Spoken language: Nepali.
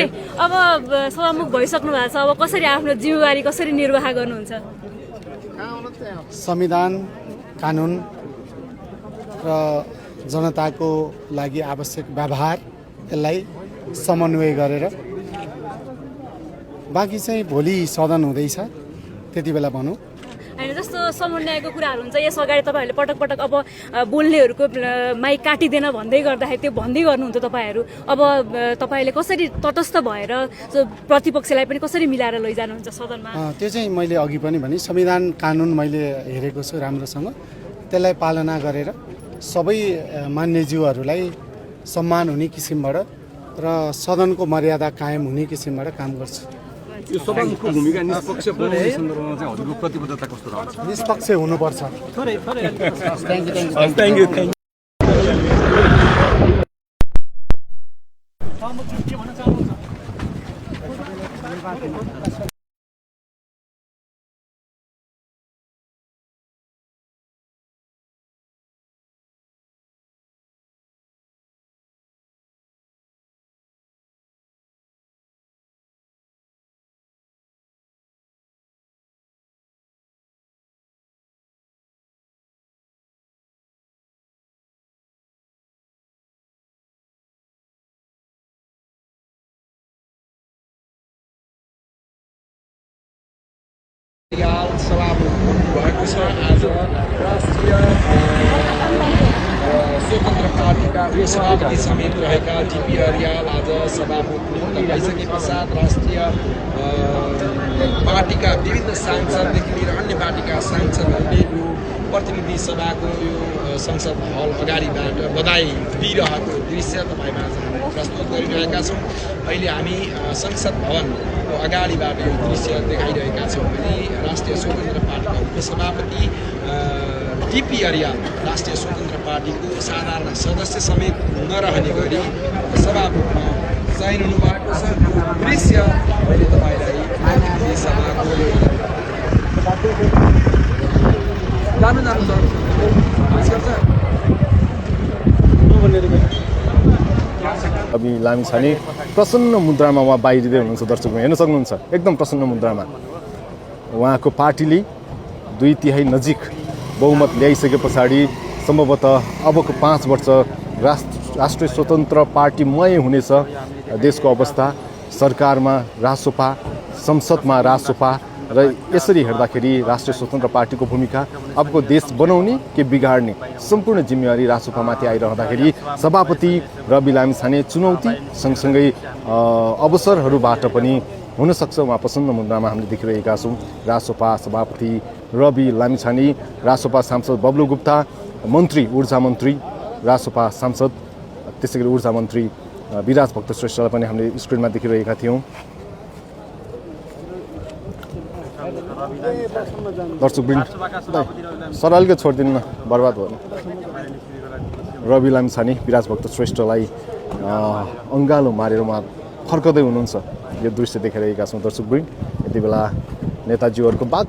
अब सभामुख भइसक्नु भएको छ, अब कसरी आफ्नो जिम्मेवारी कसरी निर्वाह गर्नुहुन्छ? संविधान कानुन र जनताको लागि आवश्यक व्यवहार यसलाई समन्वय गरेर बाँकी चाहिँ भोलि सदन हुँदैछ त्यति बेला भनौँ। होइन, जस्तो समन्वयको कुराहरू हुन्छ यस अगाडि तपाईँहरूले पटक पटक अब बोल्नेहरूको माइक काटिँदैन भन्दै गर्दाखेरि त्यो भन्दै गर्नुहुन्छ तपाईँहरू। अब तपाईँले कसरी तटस्थ भएर प्रतिपक्षलाई पनि कसरी मिलाएर लैजानुहुन्छ सदनमा? त्यो चाहिँ मैले अघि पनि भने संविधान कानुन मैले हेरेको छु राम्रोसँग, त्यसलाई पालना गरेर सबै मान्यज्यूहरूलाई सम्मान हुने किसिमबाट र सदनको मर्यादा कायम हुने किसिमबाट काम गर्छु। यो सभामुखको भूमिका निष्पक्ष बनाउने सन्दर्भमा चाहिँ हजुरको प्रतिबद्धता कस्तो रहन्छ? निष्पक्ष हुनुपर्छ। Thank you. सभामुख भएको छ। आज राष्ट्रिय स्वतन्त्र पार्टीका उपसभापति समेत रहेका टिपी अर्याल आज सभामुख नियुक्त भइसके पश्चात राष्ट्रिय पार्टीका विभिन्न सांसददेखि लिएर अन्य पार्टीका सांसदहरूले यो प्रतिनिधि सभाको यो संसद हल अगाडिबाट बधाई दिइरहेको दृश्य तपाईँमा प्रस्तुत गरिरहेका छौँ। अहिले हामी संसद भवनको अगाडिबाट यो दृश्य देखाइरहेका छौँ। अनि राष्ट्रिय स्वतन्त्र पार्टीका उपसभापति टिपी अर्याल राष्ट्रिय स्वतन्त्र पार्टीको साधारण सदस्य समेत नरहने गरी सभामुखमा चयन हुनुभएको छ। दृश्य अहिले तपाईँलाई प्रतिनिधि सभाको रवि लामिछाने प्रसन्न मुद्रामा उहाँ बाहिरिँदै हुनुहुन्छ। दर्शकहरू हेर्न सक्नुहुन्छ, एकदम प्रसन्न मुद्रामा उहाँको पार्टीले 2/3 नजिक बहुमत ल्याइसके पछाडि सम्भवतः अबको 5 वर्ष राष्ट्रिय स्वतन्त्र पार्टीमय हुनेछ देशको अवस्था। सरकारमा रासोपा, संसदमा रासोपा र यसरी हेर्दाखेरि राष्ट्रिय स्वतन्त्र पार्टीको भूमिका अबको देश बनाउने कि बिगार्ने सम्पूर्ण जिम्मेवारी रासोपामाथि आइरहँदाखेरि सभापति रवि लामिछाने चुनौती सँगसँगै अवसरहरूबाट पनि हुनसक्छ उहाँ प्रसन्न मुद्रामा हामीले देखिरहेका छौँ। रासोपा सभापति रवि लामिछाने, रासोपा सांसद बब्लु गुप्ता, मन्त्री ऊर्जा मन्त्री रासोपा सांसद, त्यसै गरी ऊर्जा मन्त्री विराज भक्त श्रेष्ठलाई पनि हामीले स्क्रिनमा देखिरहेका थियौँ। दर्शकवृन्द सरलकै छोडिदिनु न, बर्बाद भयो। रवि लामिछाने विराज भक्त श्रेष्ठलाई अङ्गालो मारेर उहाँ फर्कँदै हुनुहुन्छ। यो दृश्य देखिरहेका छौँ दर्शकवृन्द। यति बेला नेताजीहरूको बात